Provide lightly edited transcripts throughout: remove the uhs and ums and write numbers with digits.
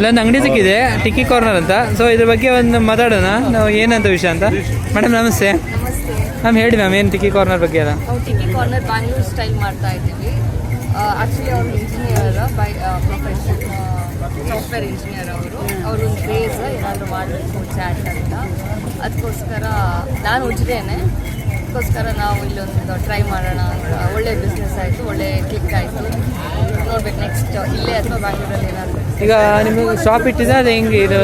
ಇಲ್ಲೊಂದು ಅಂಗಡಿ ಸಿಕ್ಕಿದೆ ಟಿಕ್ಕಿ ಕಾರ್ನರ್ ಅಂತ. ಸೊ ಇದ್ರ ಬಗ್ಗೆ ಒಂದು ಮಾತಾಡೋಣ ನಾವು ಏನಂತ ವಿಷಯ ಅಂತ. ಮೇಡಮ್ ನಮಸ್ತೆ. ಮ್ಯಾಮ್ ಹೇಳಿ ಮ್ಯಾಮ್ ಏನು ಟಿಕ್ಕಿ ಕಾರ್ನರ್ ಬಗ್ಗೆ ಎಲ್ಲ. ನಾವು ಟಿಕ್ಕಿ ಕಾರ್ನರ್ ಬ್ಯಾಂಗ್ಳೂರ್ ಸ್ಟೈಲ್ ಮಾಡ್ತಾ ಇದ್ದೀವಿ. ಆ್ಯಕ್ಚುಲಿ ಅವರು engineer by profession, software engineer. ಅವರು ಒಂದು ಕ್ರೇಜ್ ಏನಾದರೂ ಮಾಡಬೇಕು ಚಾಟ್ ಅಂತ. ಅದಕ್ಕೋಸ್ಕರ ನಾನು ಉಜ್ರೇನೆ, ಅದಕ್ಕೋಸ್ಕರ ನಾವು ಇಲ್ಲೊಂದು ಟ್ರೈ ಮಾಡೋಣ ಅಂತ. ಒಳ್ಳೆ ಬಿಸ್ನೆಸ್ ಆಯಿತು, ಒಳ್ಳೆ ಕ್ಲಿಕ್ ಆಯಿತು. ನೋಡ್ಬೇಕು ನೆಕ್ಸ್ಟ್ ಇಲ್ಲೇ ಅಥವಾ ಬ್ಯಾಂಗ್ಳೂರಲ್ಲಿ ಏನಾದರೂ. ಈಗ ನಿಮಗೆ ಶಾಪ್ ಇಟ್ಟಿದೆ ಅದು ಹೆಂಗೆ ಇದು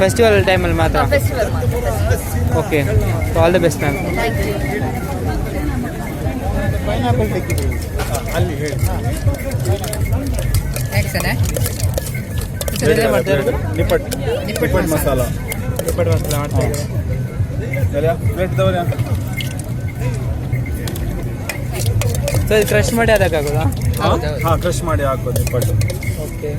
ಫೆಸ್ಟಿವಲ್ ಟೈಮಲ್ಲಿ ಮಾತ್ರ? ಫೆಸ್ಟಿವಲ್ ಮಾತ್ರ. Okay, so all the best ma'am. Thank you. Pineapple tikki ಅಲ್ಲಿ ಹೇಳಿ ನಿಪ್ಪಟ್ಟು ಮಸಾಲ ಮಾಡ್ತಾ ಇದ್ದಾರೆ. ಪ್ಲೇಟ್ ತಗೋರಿ. ಸೊ ಇದು ಕ್ರಶ್ ಮಾಡಿ ಅದಕ್ಕಾಗೋದಾ? ಹಾಂ, ಕ್ರಶ್ ಮಾಡಿ ಹಾಕೋದು ನಿಪ್ಪಟ್ಟು. ಓಕೆ,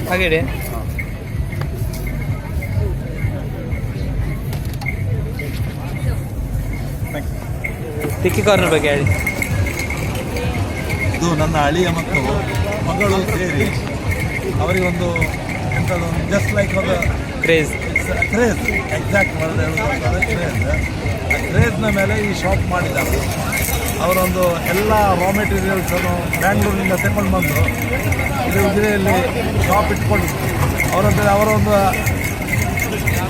ಹಾಗೆ ಟಿಕ್ಕಿ ಕಾರ್ನರ್ ಬಗ್ಗೆ ಹೇಳಿ. ಇದು ನನ್ನ ಅಳಿಯ ಮತ್ತು ಮಗಳು ಸೇರಿ ಅವರಿಗೊಂದು ಎಂಥದ್ದು ಜಸ್ಟ್ ಲೈಕ್ ಒಂದು ಕ್ರೇಜ್ ಎಕ್ಸಾಕ್ಟ್ ವರ್ಡ್ ಹೇಳೋದು ಕ್ರೇಜ್ನ ಮೇಲೆ ಈ ಶಾಪ್ ಮಾಡಿದ್ದಾರೆ. ಅವರೊಂದು ಎಲ್ಲ ರಾ ಮೆಟೀರಿಯಲ್ಸನ್ನು ಬ್ಯಾಂಗ್ಳೂರಿನಿಂದ ತಗೊಂಡು ಬಂದು ಇದು ಉಜಿರೆಯಲ್ಲಿ ಶಾಪ್ ಇಟ್ಕೊಂಡು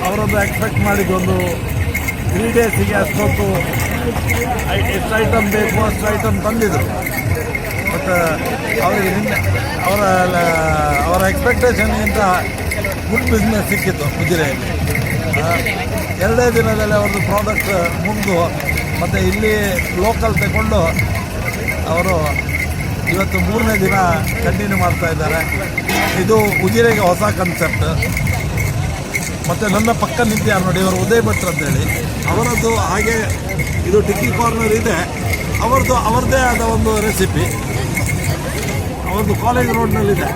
ಅವರೊಂದು ಎಕ್ಸ್ಪೆಕ್ಟ್ ಮಾಡಿದ್ದೊಂದು 3 ಡೇಸಿಗೆ ಅಷ್ಟೊತ್ತು ಎಷ್ಟು ಐಟಮ್ ಬೇಕು ಅಷ್ಟು ಐಟಮ್ ತಂದಿದ್ರು. ಬಟ್ ಅವರಿಗೆ ನಿನ್ನೆ ಅವರ ಎಕ್ಸ್ಪೆಕ್ಟೇಷನ್ಗಿಂತ ಗುಡ್ ಬಿಸ್ನೆಸ್ ಸಿಕ್ಕಿತ್ತು ಉಜಿರೆಯಲ್ಲಿ. 2 ದಿನದಲ್ಲಿ ಅವ್ರದ್ದು ಪ್ರಾಡಕ್ಟ್ ಮುಂದು ಮತ್ತು ಇಲ್ಲಿ ಲೋಕಲ್ ತಗೊಂಡು ಅವರು ಇವತ್ತು 3ನೇ ದಿನ ಕಂಟಿನ್ಯೂ ಮಾಡ್ತಾ ಇದ್ದಾರೆ. ಇದು ಉಜಿರೆಗೆ ಹೊಸ ಕನ್ಸೆಪ್ಟ್. ಮತ್ತು ನನ್ನ ಪಕ್ಕ ನಿಂತಿದ್ದಾರೆ ನೋಡಿ, ಇವರು ಉದಯ್ ಭಟ್ರು ಅಂತೇಳಿ, ಅವರದ್ದು ಹಾಗೆ ಇದು ಟಿಕ್ಕಿ ಕಾರ್ನರ್ ಇದೆ. ಅವರದ್ದೇ ಆದ ಒಂದು ರೆಸಿಪಿ, ಅವ್ರದ್ದು ಕಾಲೇಜ್ ರೋಡ್ನಲ್ಲಿದೆ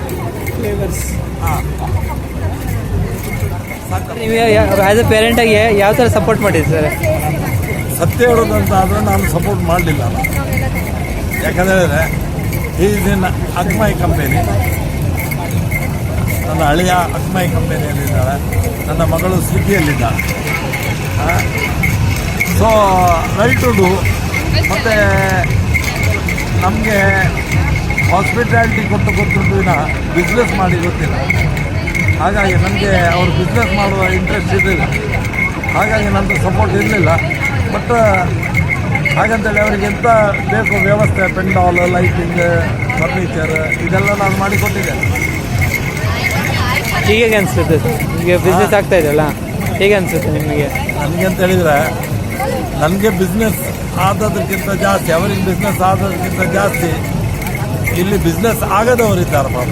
ಫ್ಲೇವರ್ಸ್. ಹಾಂ, ನೀವು ಆ್ಯಸ್ ಎ ಪೇರೆಂಟಾಗಿ ಯಾವ ಥರ ಸಪೋರ್ಟ್ ಮಾಡಿದ್ರಿ ಸರ್? ಸತ್ಯ ಹೇಳೋದಂತ ಆದರೆ ನಾನು ಸಪೋರ್ಟ್ ಮಾಡಲಿಲ್ಲ. ಯಾಕಂದರೆ ಈಸ್ ಇನ್ ಅಗ್ಮೈ ಕಂಪೆನಿ, ನನ್ನ ಹಳೆಯ ಅಗ್ಮೈ ಕಂಪೆನಿಯಲ್ಲಿದ್ದಾಳೆ, ನನ್ನ ಮಗಳು ಸ್ವಿಗ್ಗಿಯಲ್ಲಿದ್ದಾಳೆ. So well to do. ಮತ್ತು ನಮಗೆ ಹಾಸ್ಪಿಟಾಲಿಟಿ ಗೊತ್ತುಂಟು, ವಿನ ಬಿಸ್ನೆಸ್ ಮಾಡಿ ಗೊತ್ತಿಲ್ಲ. ಹಾಗಾಗಿ ನನಗೆ ಅವರು ಬಿಸ್ನೆಸ್ ಮಾಡುವ ಇಂಟ್ರೆಸ್ಟ್ ಇರಲಿಲ್ಲ. ಹಾಗಾಗಿ ನನ್ನದು ಸಪೋರ್ಟ್ ಇರಲಿಲ್ಲ. ಬಟ್ ಹಾಗಂತೇಳಿ ಅವರಿಗೆ ಎಂಥ ಬೇಕು ವ್ಯವಸ್ಥೆ, ಪೆಂಡಾಲ್, ಲೈಟಿಂಗ್, ಫರ್ನಿಚರ್ ಇದೆಲ್ಲ ನಾನು ಮಾಡಿಕೊಟ್ಟಿದ್ದೇನೆ. ಹೇಗೆ ಅನಿಸುತ್ತೆ ಈಗ ಬಿಸ್ನೆಸ್ ಆಗ್ತಾ ಇದೆಯಲ್ಲ, ಹೇಗೆ ಅನಿಸುತ್ತೆ ನಿಮಗೆ? ನನಗೆ ಅಂತ ಹೇಳಿದರೆ, ನನಗೆ ಬಿಸ್ನೆಸ್ ಆದೋದಕ್ಕಿಂತ ಜಾಸ್ತಿ, ಅವರಿಗೆ ಬಿಸ್ನೆಸ್ ಆದೋದಕ್ಕಿಂತ ಜಾಸ್ತಿ ಇಲ್ಲಿ ಬಿಸ್ನೆಸ್ ಆಗದವರಿದ್ದಾರೆ ಪಾಪ.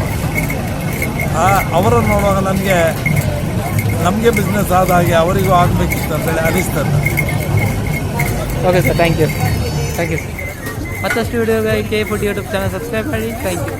ಅವರನ್ನು ನೋಡುವಾಗ ನಮಗೆ ಬಿಸ್ನೆಸ್ ಆದ ಹಾಗೆ ಅವರಿಗೂ ಆಗಬೇಕಿತ್ತು ಅಂತೇಳಿ ಅನಿಸ್ತದೆ. Okay sir, thank you sir. ಮತ್ತಷ್ಟು ವಿಡಿಯೋಗಾಗಿ K food YouTube channel subscribe ಮಾಡಿ. Thank you.